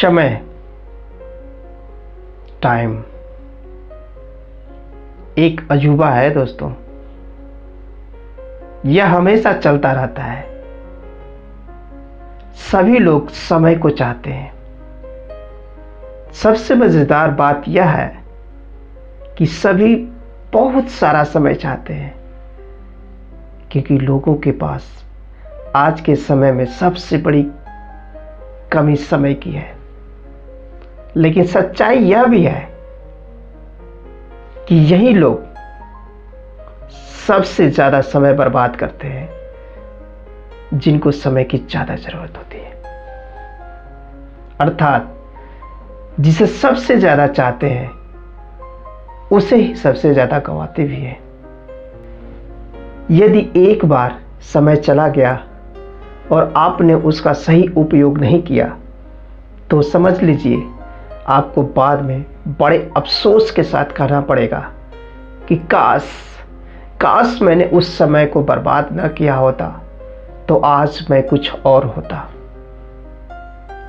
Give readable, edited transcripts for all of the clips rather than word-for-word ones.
समय, टाइम एक अजूबा है दोस्तों। यह हमेशा चलता रहता है। सभी लोग समय को चाहते हैं। सबसे मजेदार बात यह है कि सभी बहुत सारा समय चाहते हैं, क्योंकि लोगों के पास आज के समय में सबसे बड़ी कमी समय की है। लेकिन सच्चाई यह भी है कि यही लोग सबसे ज्यादा समय बर्बाद करते हैं, जिनको समय की ज्यादा जरूरत होती है। अर्थात जिसे सबसे ज्यादा चाहते हैं उसे ही सबसे ज्यादा गंवाते भी हैं। यदि एक बार समय चला गया और आपने उसका सही उपयोग नहीं किया तो समझ लीजिए आपको बाद में बड़े अफसोस के साथ कहना पड़ेगा कि काश मैंने उस समय को बर्बाद न किया होता तो आज मैं कुछ और होता।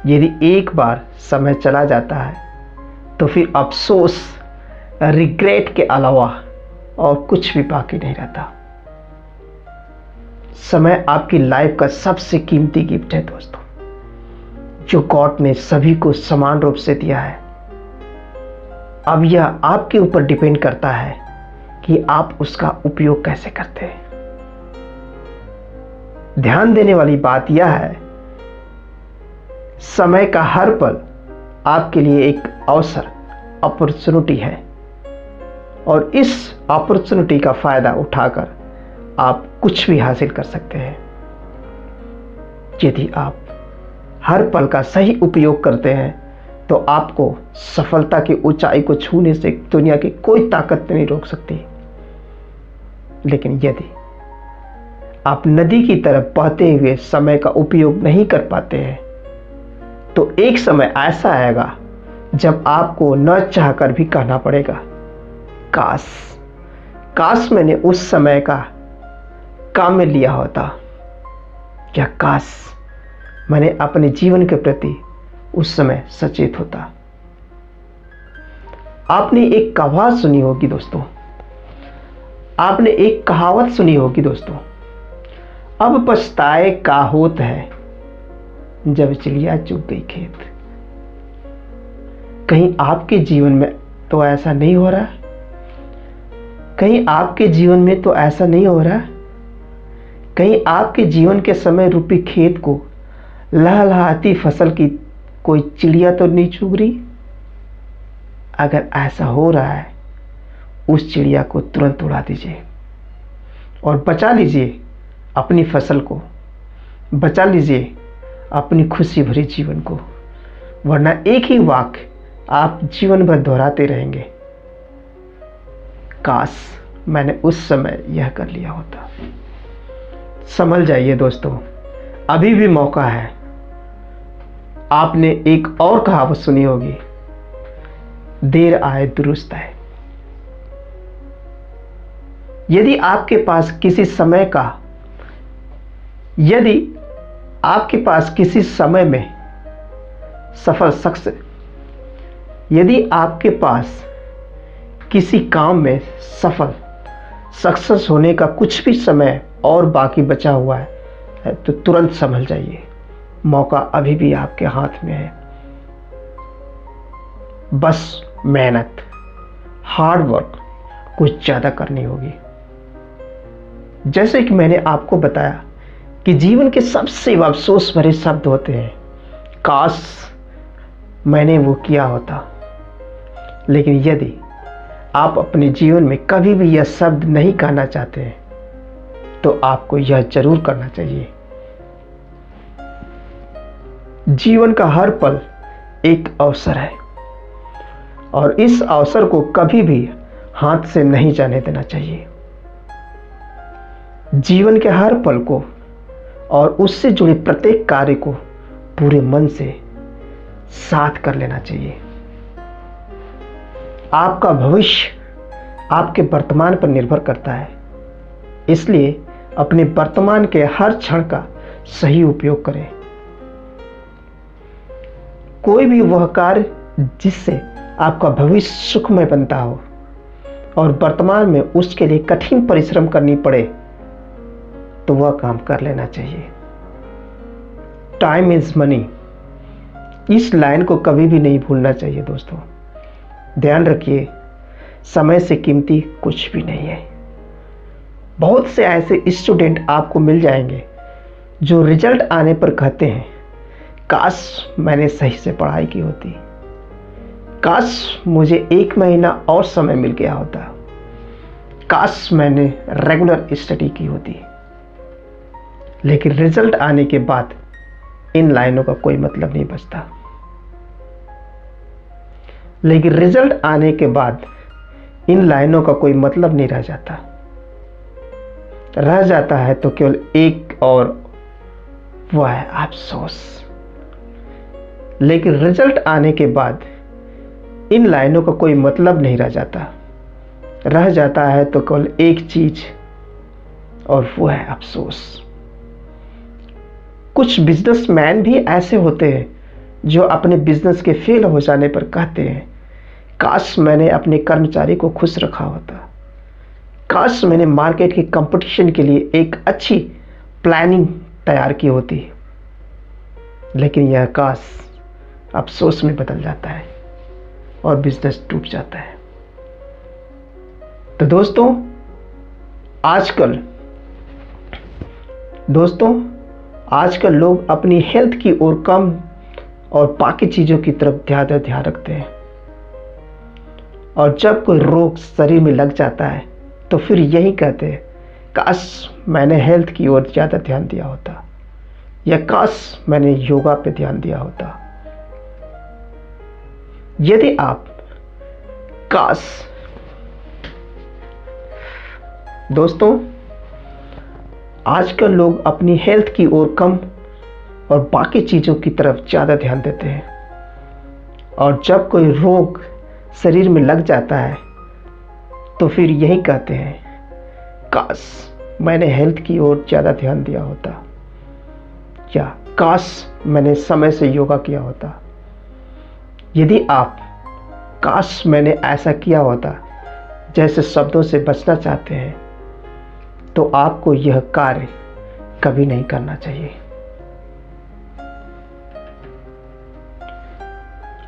यदि एक बार समय चला जाता है तो फिर अफसोस, रिग्रेट के अलावा और कुछ भी बाकी नहीं रहता। समय आपकी लाइफ का सबसे कीमती गिफ्ट है दोस्तों, जो गॉड ने सभी को समान रूप से दिया है। अब यह आपके ऊपर डिपेंड करता है कि आप उसका उपयोग कैसे करते हैं। ध्यान देने वाली बात यह है, समय का हर पल आपके लिए एक अवसर, अपॉर्चुनिटी है, और इस अपॉर्चुनिटी का फायदा उठाकर आप कुछ भी हासिल कर सकते हैं। यदि आप हर पल का सही उपयोग करते हैं तो आपको सफलता की ऊंचाई को छूने से दुनिया की कोई ताकत नहीं रोक सकती। लेकिन यदि आप नदी की तरफ बहते हुए समय का उपयोग नहीं कर पाते हैं तो एक समय ऐसा आएगा जब आपको न चाहकर भी कहना पड़ेगा, काश मैंने उस समय का काम में लिया होता, या काश मैंने अपने जीवन के प्रति उस समय सचेत होता। आपने एक कहावत सुनी होगी दोस्तों, अब पछताए का होत है जब चिड़िया चुग गई खेत। कहीं आपके जीवन में तो ऐसा नहीं हो रहा? कहीं आपके जीवन में तो ऐसा नहीं हो रहा? कहीं आपके जीवन के समय रूपी खेत को लहलहाती फसल की कोई चिड़िया तो नहीं चुग रही? अगर ऐसा हो रहा है, उस चिड़िया को तुरंत उड़ा दीजिए और बचा लीजिए अपनी फसल को, बचा लीजिए अपनी खुशी भरी जीवन को, वरना एक ही वाक्य आप जीवन भर दोहराते रहेंगे, काश मैंने उस समय यह कर लिया होता। संभल जाइए दोस्तों, अभी भी मौका है। आपने एक और कहावत सुनी होगी, देर आए दुरुस्त आए। यदि आपके पास किसी समय में सफल शख्स, यदि आपके पास किसी काम में सफल सक्सेस होने का कुछ भी समय और बाकी बचा हुआ है तो तुरंत संभल जाइए, मौका अभी भी आपके हाथ में है। बस मेहनत, हार्ड वर्क कुछ ज्यादा करनी होगी। जैसे कि मैंने आपको बताया कि जीवन के सबसे अफसोस भरे शब्द होते हैं, काश मैंने वो किया होता। लेकिन यदि आप अपने जीवन में कभी भी यह शब्द नहीं कहना चाहते हैं तो आपको यह जरूर करना चाहिए। जीवन का हर पल एक अवसर है और इस अवसर को कभी भी हाथ से नहीं जाने देना चाहिए। जीवन के हर पल को और उससे जुड़े प्रत्येक कार्य को पूरे मन से साथ कर लेना चाहिए। आपका भविष्य आपके वर्तमान पर निर्भर करता है, इसलिए अपने वर्तमान के हर क्षण का सही उपयोग करें। कोई भी वह कार्य जिससे आपका भविष्य सुखमय बनता हो और वर्तमान में उसके लिए कठिन परिश्रम करनी पड़े तो वह काम कर लेना चाहिए। टाइम इज मनी, इस लाइन को कभी भी नहीं भूलना चाहिए दोस्तों। ध्यान रखिए, समय से कीमती कुछ भी नहीं है। बहुत से ऐसे स्टूडेंट आपको मिल जाएंगे जो रिजल्ट आने पर कहते हैं, काश मैंने सही से पढ़ाई की होती, काश मुझे 1 महीना और समय मिल गया होता, काश मैंने रेगुलर स्टडी की होती। लेकिन रिजल्ट आने के बाद इन लाइनों का कोई मतलब नहीं बचता। लेकिन रिजल्ट आने के बाद इन लाइनों का कोई मतलब नहीं रह जाता। रह जाता है तो केवल एक, और वह है अफसोस। लेकिन रिजल्ट आने के बाद इन लाइनों का कोई मतलब नहीं रह जाता। रह जाता है तो केवल एक चीज, और वो है अफसोस। कुछ बिजनेसमैन भी ऐसे होते हैं जो अपने बिजनेस के फेल हो जाने पर कहते हैं, काश मैंने अपने कर्मचारी को खुश रखा होता, काश मैंने मार्केट के कंपटीशन के लिए एक अच्छी प्लानिंग तैयार की होती। लेकिन यह काश अफसोस में बदल जाता है और बिजनेस डूब जाता है। तो आजकल लोग अपनी हेल्थ की ओर कम और बाकी चीज़ों की तरफ ज़्यादा ध्यान रखते हैं। और जब कोई रोग शरीर में लग जाता है तो फिर यही कहते हैं, काश मैंने हेल्थ की ओर ज़्यादा ध्यान दिया होता, या काश मैंने योगा पे ध्यान दिया होता। यदि आप दोस्तों, आजकल लोग अपनी हेल्थ की ओर कम और बाकी चीज़ों की तरफ ज़्यादा ध्यान देते हैं। और जब कोई रोग शरीर में लग जाता है तो फिर यही कहते हैं, काश मैंने हेल्थ की ओर ज़्यादा ध्यान दिया होता, या काश मैंने समय से योगा किया होता। यदि आप काश मैंने ऐसा किया होता जैसे शब्दों से बचना चाहते हैं तो आपको यह कार्य कभी नहीं करना चाहिए।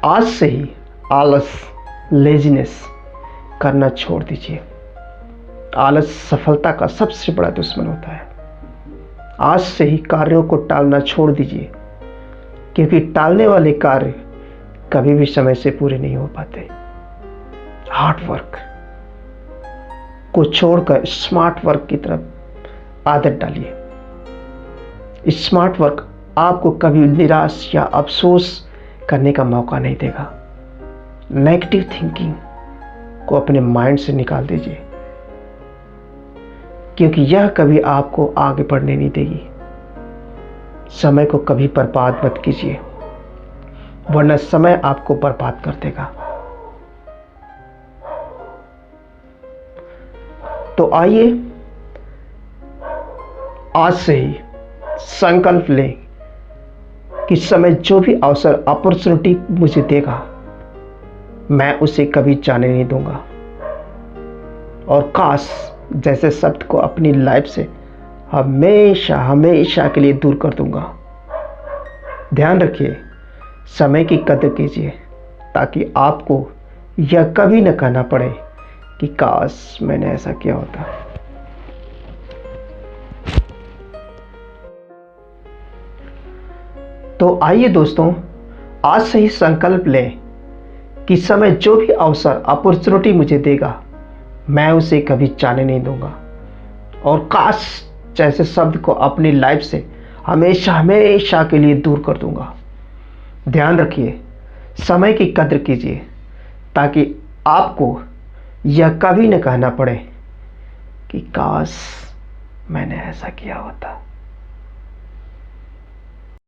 आज से ही आलस, लेजीनेस करना छोड़ दीजिए। आलस सफलता का सबसे बड़ा दुश्मन होता है। आज से ही कार्यों को टालना छोड़ दीजिए, क्योंकि टालने वाले कार्य कभी भी समय से पूरे नहीं हो पाते। हार्ड वर्क को छोड़कर स्मार्ट वर्क की तरफ आदत डालिए। स्मार्ट वर्क आपको कभी निराश या अफसोस करने का मौका नहीं देगा। नेगेटिव थिंकिंग को अपने माइंड से निकाल दीजिए, क्योंकि यह कभी आपको आगे बढ़ने नहीं देगी। समय को कभी बर्बाद मत कीजिए, वरना समय आपको बर्बाद कर देगा। तो आइए आज से ही संकल्प लें कि समय जो भी अवसर, अपॉर्चुनिटी मुझे देगा, मैं उसे कभी जाने नहीं दूंगा। और काश जैसे शब्द को अपनी लाइफ से हमेशा हमेशा के लिए दूर कर दूंगा। ध्यान रखिए, समय की कदर कीजिए, ताकि आपको यह कभी न कहना पड़े कि काश मैंने ऐसा किया होता। तो आइए दोस्तों, आज से ही संकल्प लें कि समय जो भी अवसर, अपॉर्चुनिटी मुझे देगा, मैं उसे कभी जाने नहीं दूंगा। और काश जैसे शब्द को अपनी लाइफ से हमेशा हमेशा के लिए दूर कर दूंगा। ध्यान रखिए, समय की कदर कीजिए, ताकि आपको यह कभी न कहना पड़े कि काश मैंने ऐसा किया होता।